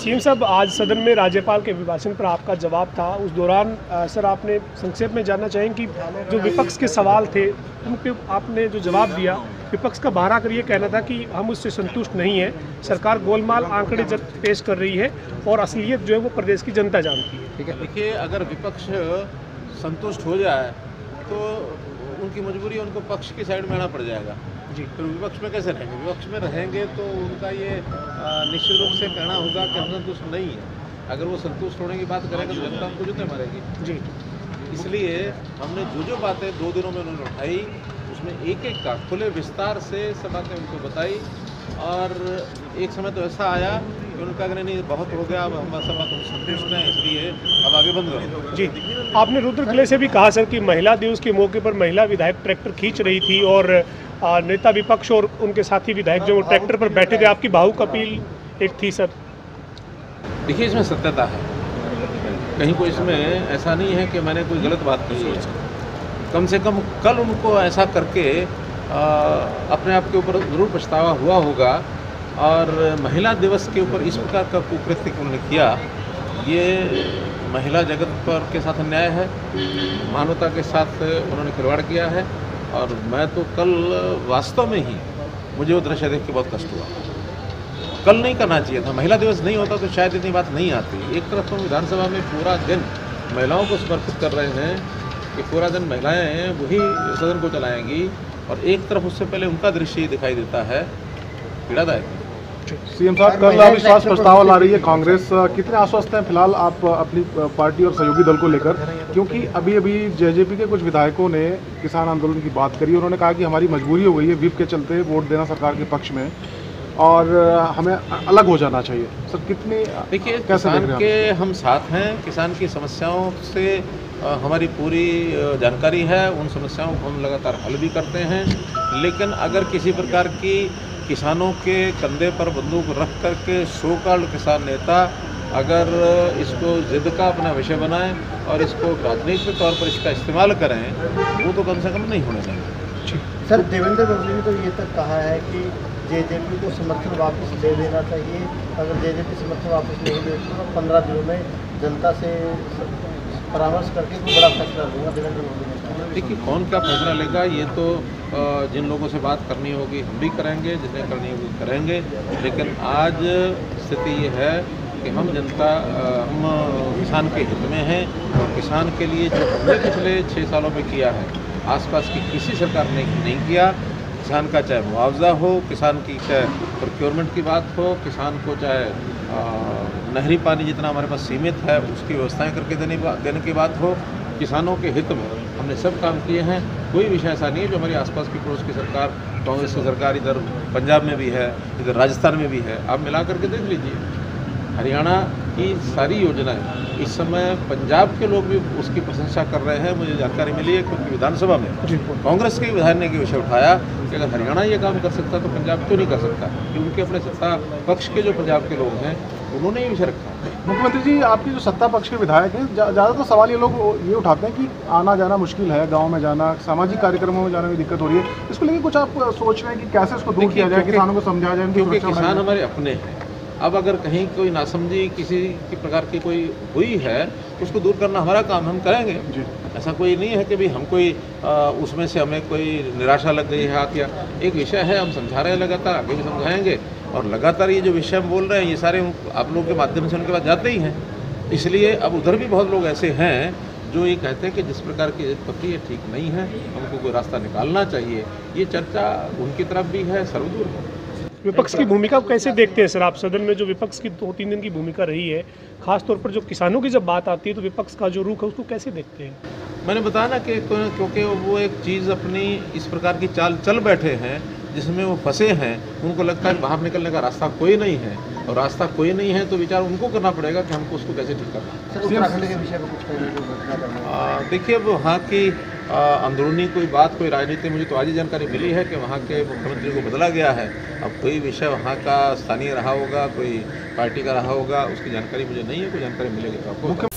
CM साहब, आज सदन में राज्यपाल के अभिभाषण पर आपका जवाब था। उस दौरान सर आपने संक्षेप में जानना चाहेंगे कि जो विपक्ष के सवाल थे उन पे आपने जो जवाब दिया, विपक्ष का बाहर आकर ये कहना था कि हम उससे संतुष्ट नहीं हैं, सरकार गोलमाल आंकड़े पेश कर रही है और असलियत जो है वो प्रदेश की जनता जानती है। ठीक है, देखिए, अगर विपक्ष संतुष्ट हो जाए तो उनकी मजबूरी, उनको पक्ष की साइड में आना पड़ जाएगा जी। तो विपक्ष में कैसे रहेंगे? विपक्ष में रहेंगे तो उनका ये निश्चित रूप से कहना होगा कि हम संतुष्ट नहीं है। अगर वो संतुष्ट होने की बात करेंगे तो जनता उनको जूते मारेगी जी। इसलिए हमने जो बातें 2 दिनों में उन्होंने उठाई, उसमें एक का खुले विस्तार से सब बातें उनको बताई। और एक समय तो ऐसा आया कि उनका नहीं बहुत हो गया, अब हम सब बात संतुष्ट हैं, इसलिए अब आगे बंद करो जी। आपने रुद्रकिले से भी कहा सर कि महिला दिवस के मौके पर महिला विधायक ट्रैक्टर खींच रही थी और नेता विपक्ष और उनके साथी विधायक जो ट्रैक्टर पर बैठे थे, आपकी भावुक अपील एक थी सर। देखिए, इसमें सत्यता है, कहीं कोई इसमें ऐसा नहीं है कि मैंने कोई गलत बात कही है। कम से कम कल उनको ऐसा करके अपने आप के ऊपर ज़रूर पछतावा हुआ होगा। और महिला दिवस के ऊपर इस प्रकार का कुकृत्य उन्होंने किया, ये महिला जगत पर के साथ अन्याय है, मानवता के साथ उन्होंने खिलवाड़ किया है। और मैं तो कल वास्तव में ही मुझे वो दृश्य देख के बहुत कष्ट हुआ। कल नहीं करना चाहिए था, महिला दिवस नहीं होता तो शायद इतनी बात नहीं आती। एक तरफ तो विधानसभा में पूरा दिन महिलाओं को समर्पित कर रहे हैं कि पूरा दिन महिलाएं वही सदन को चलाएंगी, और एक तरफ उससे पहले उनका दृश्य दिखाई देता है, पीड़ादायक। सीएम साहब, कल अविश्वास प्रस्ताव ला रही है कांग्रेस, कितने आश्वस्त हैं फिलहाल आप अपनी पार्टी और सहयोगी दल को लेकर? क्योंकि अभी जेजेपी के कुछ विधायकों ने किसान आंदोलन की बात करी, उन्होंने कहा कि हमारी मजबूरी हो गई है व्हिप के चलते वोट देना सरकार के पक्ष में और हमें अलग हो जाना चाहिए। सर, कितनी देखिए, किसान के हम साथ हैं, किसान की समस्याओं से हमारी पूरी जानकारी है, उन समस्याओं को हम लगातार हल भी करते हैं। लेकिन अगर किसी प्रकार की किसानों के कंधे पर बंदूक रख करके सो कॉल्ड किसान नेता अगर इसको जिद का अपना विषय बनाएं और इसको राजनीतिक तौर पर इसका इस्तेमाल करें, वो तो कम से कम नहीं होने देंगे। सर, देवेंद्र फडणवीस ने तो ये तक कहा है कि जेजेपी को समर्थन वापस दे देना चाहिए। अगर जेजेपी समर्थन वापस नहीं देती तो 15 दिनों में जनता से परामर्श करके कोई बड़ा फैसला लूँगा, देवेंद्र मोदी ने कहा। देखिए, कौन क्या फैसला लेगा ये तो जिन लोगों से बात करनी होगी हम भी करेंगे, जिन्हें करनी होगी करेंगे। लेकिन आज स्थिति ये है कि हम जनता, हम किसान के हित में हैं, और किसान के लिए जो हमने पिछले 6 सालों में किया है, आसपास की किसी सरकार ने नहीं किया। किसान का चाहे मुआवजा हो, किसान की चाहे प्रोक्योरमेंट की बात हो, किसान को चाहे नहरी पानी जितना हमारे पास सीमित है उसकी व्यवस्थाएं करके देने की बात हो, किसानों के हित में हमने सब काम किए हैं। कोई विषय ऐसा नहीं है जो हमारी आसपास की पड़ोस की सरकार, कांग्रेस की सरकार इधर पंजाब में भी है, इधर राजस्थान में भी है, आप मिला करके देख लीजिए। हरियाणा की सारी योजनाएं इस समय पंजाब के लोग भी उसकी प्रशंसा कर रहे हैं। मुझे जानकारी मिली है क्योंकि विधानसभा में कांग्रेस के विधायक ने विषय उठाया कि अगर हरियाणा ये काम कर सकता तो पंजाब क्यों नहीं कर सकता, क्योंकि अपने सत्ता पक्ष के जो पंजाब के लोग हैं उन्होंने ये विषय रखा। मुख्यमंत्री जी, आपकी जो सत्ता पक्ष के विधायक हैं, ज़्यादातर सवाल ये लोग ये उठाते हैं कि आना जाना मुश्किल है, गांव में जाना, सामाजिक कार्यक्रमों में जाने में दिक्कत हो रही है। इसको लेकर कुछ आप सोच रहे हैं कि कैसे इसको दूर किया जाए, किसानों को समझाया जाए? क्योंकि किसान हमारे अपने हैं। अब अगर कहीं कोई नासमझी किसी की प्रकार की कोई हुई है तो उसको दूर करना हमारा काम, हम करेंगे जी। ऐसा कोई नहीं है कि भाई हम कोई उसमें से हमें कोई निराशा लग गई है या एक विषय है, हम समझा रहे हैं, लगातार आगे भी समझाएंगे। और लगातार ये जो विषय हम बोल रहे हैं ये सारे आप लोगों के माध्यम से उनके पास जाते ही हैं। इसलिए अब उधर भी बहुत लोग ऐसे हैं जो ये कहते हैं कि जिस प्रकार की पत्ती ये ठीक नहीं है, हमको कोई रास्ता निकालना चाहिए। ये चर्चा उनकी तरफ भी है, सर्वदूर है। विपक्ष की भूमिका को कैसे देखते हैं सर आप? सदन में जो विपक्ष की 2-3 दिन की भूमिका रही है, खासतौर पर जो किसानों की जब बात आती है तो विपक्ष का जो रुख है उसको कैसे देखते हैं? मैंने बताया ना कि क्योंकि वो एक चीज़ अपनी इस प्रकार की चाल चल बैठे हैं जिसमें वो फंसे हैं, उनको लगता है बाहर निकलने का रास्ता कोई नहीं है, और रास्ता कोई नहीं है तो विचार उनको करना पड़ेगा कि हमको उसको कैसे ठीक करना है। उत्तराखंड के विषय में कुछ देखिए, वो वहाँ की अंदरूनी कोई बात, कोई राजनीति, मुझे तो आज ही जानकारी मिली है कि वहाँ के मुख्यमंत्री को बदला गया है। अब कोई विषय वहाँ का स्थानीय रहा होगा, कोई पार्टी का रहा होगा, उसकी जानकारी मुझे नहीं है, कोई जानकारी मिलेगी तो आपको।